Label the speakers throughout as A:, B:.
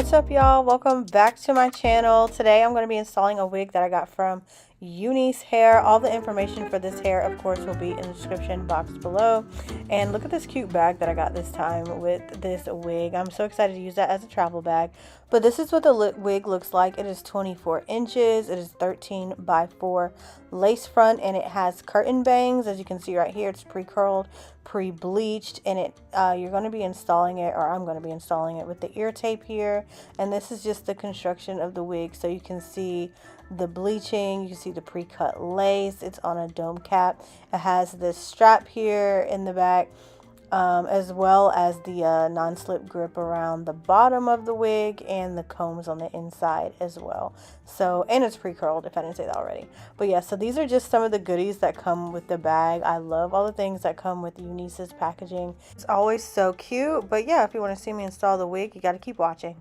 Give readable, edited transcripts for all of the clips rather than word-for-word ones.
A: What's up, y'all? Welcome back to my channel. Today I'm going to be installing a wig that I got from UNice hair. All the information for this hair, of course, will be in the description box below. And look at this cute bag that I got this time with this wig. I'm so excited to use that as a travel bag. But this is what the wig looks like. It is 24 inches. It is 13 by 4 lace front, and it has curtain bangs. As you can see right here, it's pre-curled, pre-bleached, and you're going to be installing it, or I'm going to be installing it with the ear tape here. And this is just the construction of the wig, so you can see the bleaching, you can see the pre-cut lace. It's on a dome cap. It has this strap here in the back, as well as the non-slip grip around the bottom of the wig and the combs on the inside as well. So, and it's pre-curled, if I didn't say that already. But yeah, so these are just some of the goodies that come with the bag. I love all the things that come with UNice's packaging. It's always so cute. But yeah, if you want to see me install the wig, you got to keep watching.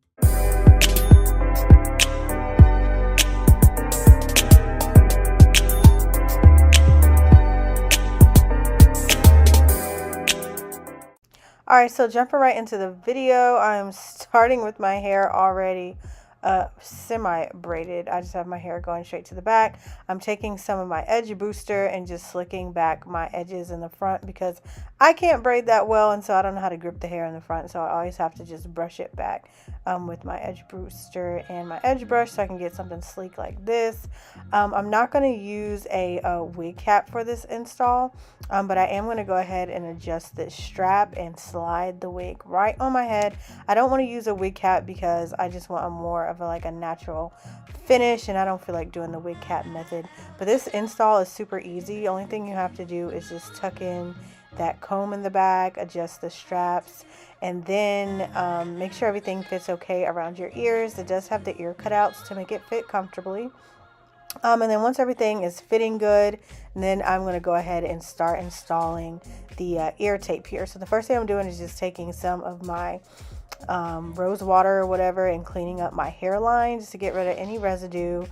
A: Alright, so jumping right into the video, I'm starting with my hair already semi-braided. I just have my hair going straight to the back. I'm taking some of my edge booster and just slicking back my edges in the front because I can't braid that well, and so I don't know how to grip the hair in the front, so I always have to just brush it back with my edge booster and my edge brush so I can get something sleek like this. I'm not going to use a wig cap for this install, but I am going to go ahead and adjust this strap and slide the wig right on my head. I don't want to use a wig cap because I just want a more of a natural finish, and I don't feel like doing the wig cap method. But this install is super easy. The only thing you have to do is just tuck in that comb in the back, adjust the straps, and then make sure everything fits okay around your ears. It does have the ear cutouts to make it fit comfortably. And then once everything is fitting good, then I'm going to go ahead and start installing the ear tape here. So the first thing I'm doing is just taking some of my rose water or whatever and cleaning up my hairline just to get rid of any residue,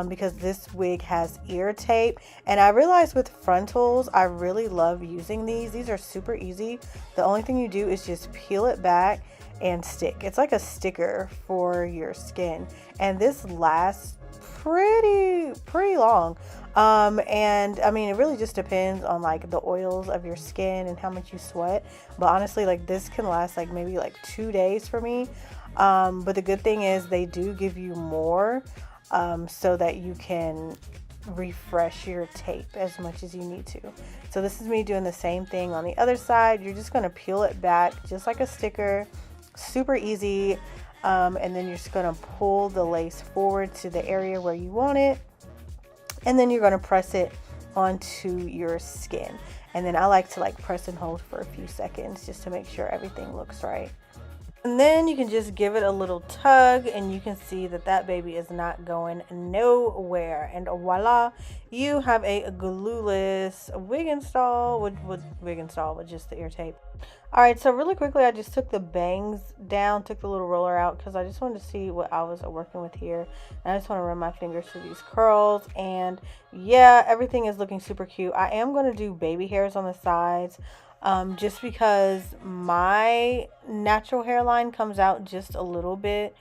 A: because this wig has ear tape. And I realized with frontals, I really love using these are super easy. The only thing you do is just peel it back and stick. It's like a sticker for your skin, and this lasts pretty long. And I mean, it really just depends on the oils of your skin and how much you sweat, but honestly, this can last maybe 2 days for me. But the good thing is they do give you more, so that you can refresh your tape as much as you need to. So this is me doing the same thing on the other side. You're just going to peel it back just like a sticker, super easy. And then you're just going to pull the lace forward to the area where you want it, and then you're going to press it onto your skin. And then I like to press and hold for a few seconds just to make sure everything looks right. And then you can just give it a little tug, and you can see that that baby is not going nowhere. And voila, you have a glueless wig install with just the ear tape. Alright, so really quickly, I just took the bangs down, took the little roller out because I just wanted to see what I was working with here. And I just want to run my fingers through these curls, and yeah, everything is looking super cute. I am going to do baby hairs on the sides, just because my natural hairline comes out just a little bit,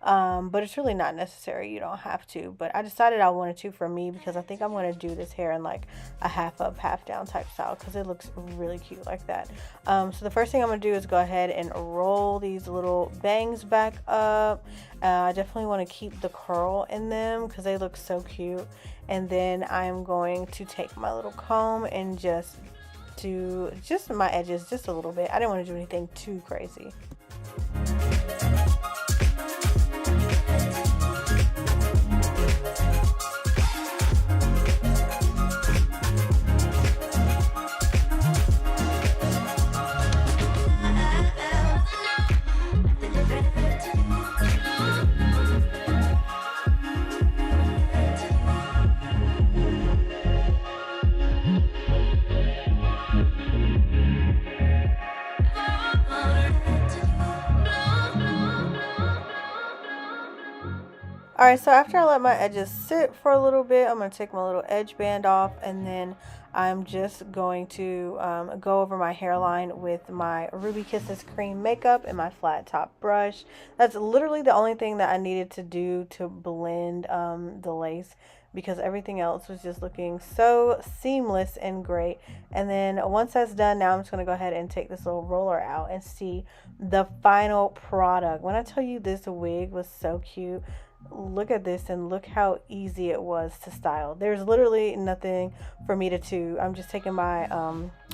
A: but it's really not necessary. You don't have to, but I decided I wanted to for me because I think I'm going to do this hair in a half up, half down type style because it looks really cute like that. So the first thing I'm going to do is go ahead and roll these little bangs back up. I definitely want to keep the curl in them because they look so cute. And then I'm going to take my little comb and just do my edges just a little bit. I didn't want to do anything too crazy. Alright, so after I let my edges sit for a little bit, I'm going to take my little edge band off, and then I'm just going to go over my hairline with my Ruby Kisses cream makeup and my flat top brush. That's literally the only thing that I needed to do to blend the lace, because everything else was just looking so seamless and great. And then once that's done, now I'm just going to go ahead and take this little roller out and see the final product. When I tell you this wig was so cute, look at this and look how easy it was to style. There's literally nothing for me to do. I'm just taking my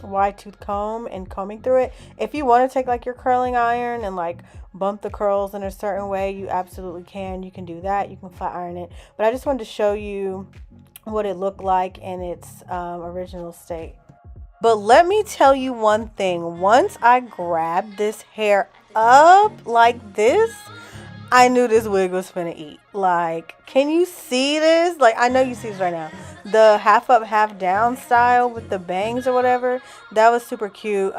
A: wide tooth comb and combing through it. If you want to take like your curling iron and like bump the curls in a certain way, you absolutely can. You can do that. You can flat iron it. But I just wanted to show you what it looked like in its original state. But let me tell you one thing. Once I grabbed this hair up like this, I knew this wig was finna eat. Like, can you see this? Like, I know you see this right now. The half up, half down style with the bangs or whatever, that was super cute. So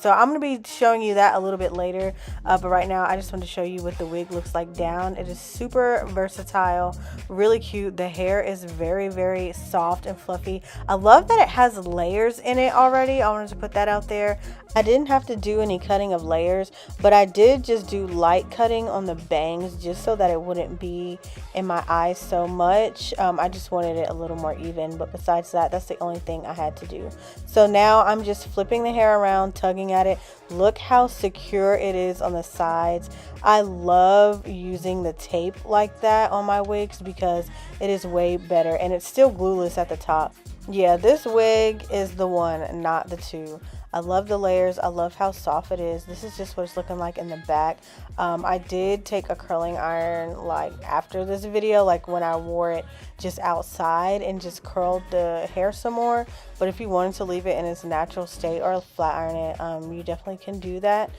A: I'm gonna be showing you that a little bit later. But right now, I just want to show you what the wig looks like down. It is super versatile, really cute. The hair is very, very soft and fluffy. I love that it has layers in it already. I wanted to put that out there. I didn't have to do any cutting of layers, but I did just do light cutting on the bangs just so that it wouldn't be in my eyes so much. I just wanted it a little more even, but besides that, that's the only thing I had to do. So now I'm just flipping the hair around, tugging at it. Look how secure it is on the sides. I love using the tape like that on my wigs because it is way better, and it's still glueless at the top. Yeah, this wig is the one, not the two. I love the layers. I love how soft it is. This is just what it's looking like in the back. I did take a curling iron like after this video, like when I wore it just outside, and just curled the hair some more. But if you wanted to leave it in its natural state or flat iron it, you definitely can do that.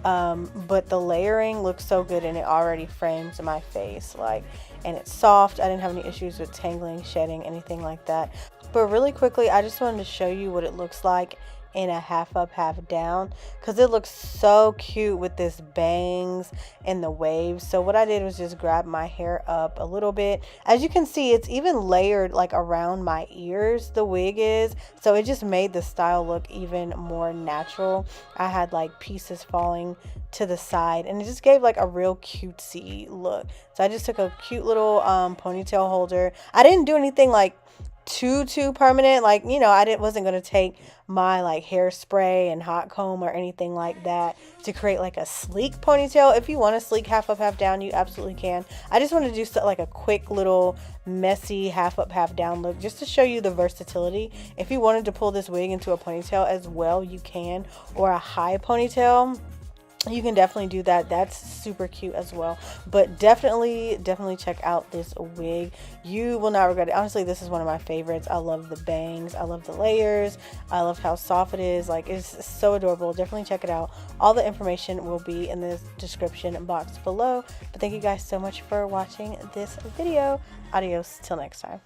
A: But the layering looks so good, and it already frames my face, like, and it's soft. I didn't have any issues with tangling, shedding, anything like that. But really quickly, I just wanted to show you what it looks like in a half up, half down, because it looks so cute with this bangs and the waves. So what I did was just grab my hair up a little bit. As you can see, it's even layered like around my ears, the wig is, so it just made the style look even more natural. I had like pieces falling to the side, and it just gave like a real cutesy look. So I just took a cute little ponytail holder. I didn't do anything like too permanent, like, you know, wasn't going to take my like hairspray and hot comb or anything like that to create like a sleek ponytail. If you want a sleek half up, half down, you absolutely can. I just want to do like a quick little messy half up, half down look just to show you the versatility. If you wanted to pull this wig into a ponytail as well, you can, or a high ponytail. You can definitely do that. That's super cute as well. But definitely check out this wig. You will not regret it. Honestly, this is one of my favorites. I love the bangs. I love the layers. I love how soft it is. Like, it's so adorable. Definitely check it out. All the information will be in the description box below. But thank you guys so much for watching this video. Adios till next time.